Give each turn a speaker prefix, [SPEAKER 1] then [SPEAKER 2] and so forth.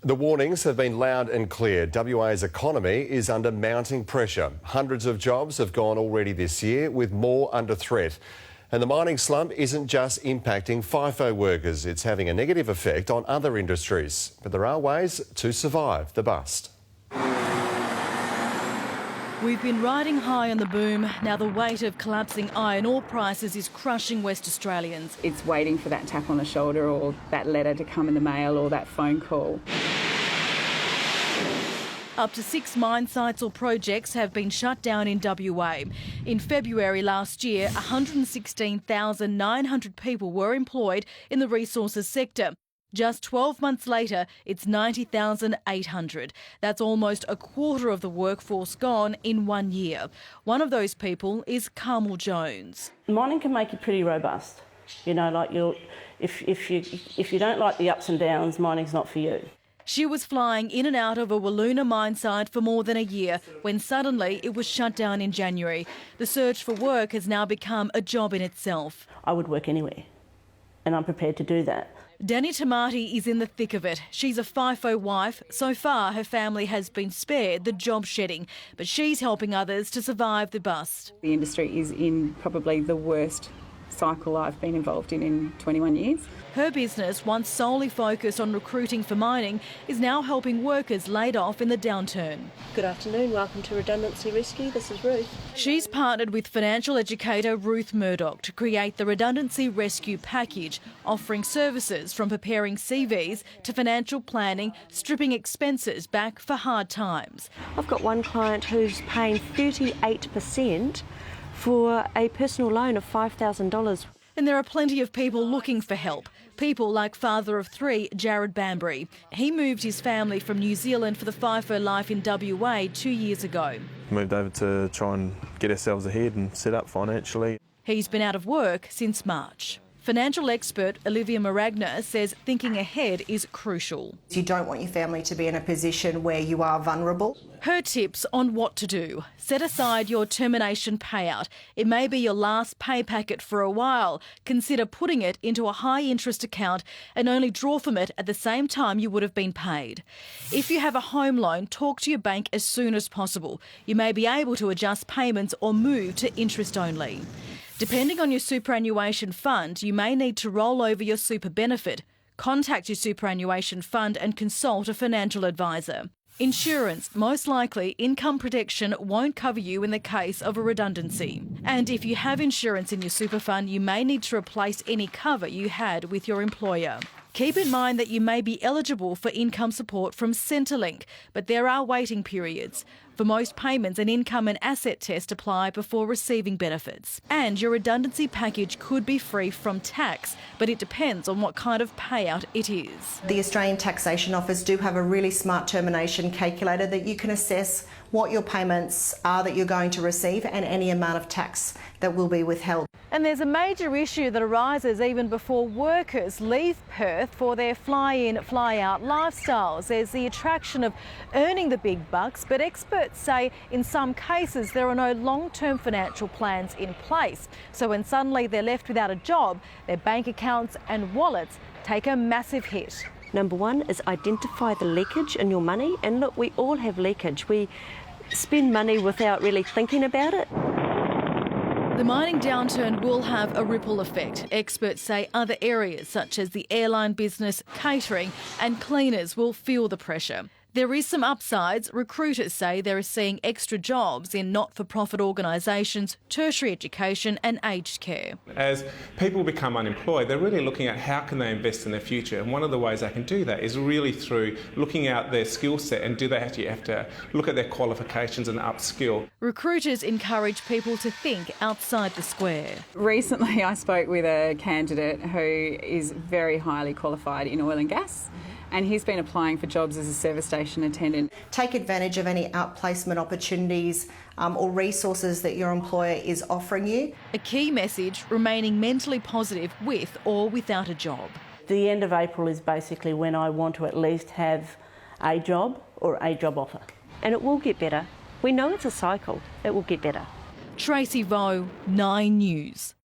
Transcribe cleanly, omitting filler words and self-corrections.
[SPEAKER 1] The warnings have been loud and clear. WA's economy is under mounting pressure. Hundreds of jobs have gone already this year, with more under threat. And the mining slump isn't just impacting FIFO workers, it's having a negative effect on other industries. But there are ways to survive the bust.
[SPEAKER 2] We've been riding high on the boom. Now the weight of collapsing iron ore prices is crushing West Australians.
[SPEAKER 3] It's waiting for that tap on the shoulder or that letter to come in the mail or that phone call.
[SPEAKER 2] Up to 6 mine sites or projects have been shut down in WA. In February last year, 116,900 people were employed in the resources sector. Just 12 months later, it's 90,800. That's almost a quarter of the workforce gone in 1 year. One of those people is Carmel Jones.
[SPEAKER 4] Mining can make you pretty robust. You know, like if you don't like the ups and downs, mining's not for you.
[SPEAKER 2] She was flying in and out of a Wiluna mine site for more than a year when suddenly it was shut down in January. The search for work has now become a job in itself.
[SPEAKER 4] I would work anywhere, and I'm prepared to do that.
[SPEAKER 2] Danny Tamati is in the thick of it. She's a FIFO wife. So far, her family has been spared the job shedding, but she's helping others to survive the bust.
[SPEAKER 3] The industry is in probably the worst cycle I've been involved in 21 years.
[SPEAKER 2] Her business, once solely focused on recruiting for mining, is now helping workers laid off in the downturn.
[SPEAKER 5] Good afternoon, welcome to Redundancy Rescue, this is Ruth.
[SPEAKER 2] She's partnered with financial educator Ruth Murdoch to create the Redundancy Rescue Package, offering services from preparing CVs to financial planning, stripping expenses back for hard times.
[SPEAKER 5] I've got one client who's paying 38% for a personal loan of $5,000.
[SPEAKER 2] And there are plenty of people looking for help. People like father of 3, Jared Banbury. He moved his family from New Zealand for the FIFO life in WA 2 years ago.
[SPEAKER 6] Moved over to try and get ourselves ahead and set up financially.
[SPEAKER 2] He's been out of work since March. Financial expert Olivia Maragna says thinking ahead is crucial.
[SPEAKER 7] You don't want your family to be in a position where you are vulnerable.
[SPEAKER 2] Her tips on what to do. Set aside your termination payout. It may be your last pay packet for a while. Consider putting it into a high-interest account and only draw from it at the same time you would have been paid. If you have a home loan, talk to your bank as soon as possible. You may be able to adjust payments or move to interest only. Depending on your superannuation fund, you may need to roll over your super benefit. Contact your superannuation fund and consult a financial advisor. Insurance, most likely income protection won't cover you in the case of a redundancy. And if you have insurance in your super fund, you may need to replace any cover you had with your employer. Keep in mind that you may be eligible for income support from Centrelink, but there are waiting periods. For most payments, an income and asset test apply before receiving benefits. And your redundancy package could be free from tax, but it depends on what kind of payout it is.
[SPEAKER 7] The Australian Taxation Office do have a really smart termination calculator that you can assess what your payments are that you're going to receive and any amount of tax that will be withheld.
[SPEAKER 2] And there's a major issue that arises even before workers leave Perth for their fly-in, fly-out lifestyles. There's the attraction of earning the big bucks, but experts say in some cases there are no long-term financial plans in place. So when suddenly they're left without a job, their bank accounts and wallets take a massive hit.
[SPEAKER 5] Number one is identify the leakage in your money, and look, we all have leakage. We spend money without really thinking about it.
[SPEAKER 2] The mining downturn will have a ripple effect. Experts say other areas such as the airline business, catering and cleaners will feel the pressure. There is some upsides. Recruiters say they're seeing extra jobs in not-for-profit organisations, tertiary education and aged care.
[SPEAKER 8] As people become unemployed, they're really looking at how can they invest in their future, and one of the ways they can do that is really through looking at their skill set and do they actually have to look at their qualifications and upskill.
[SPEAKER 2] Recruiters encourage people to think outside the square.
[SPEAKER 3] Recently I spoke with a candidate who is very highly qualified in oil and gas. And he's been applying for jobs as a service station attendant.
[SPEAKER 7] Take advantage of any outplacement opportunities or resources that your employer is offering you.
[SPEAKER 2] A key message, remaining mentally positive with or without a job.
[SPEAKER 4] The end of April is basically when I want to at least have a job or a job offer.
[SPEAKER 5] And it will get better. We know it's a cycle. It will get better.
[SPEAKER 2] Tracy Vo, 9 News.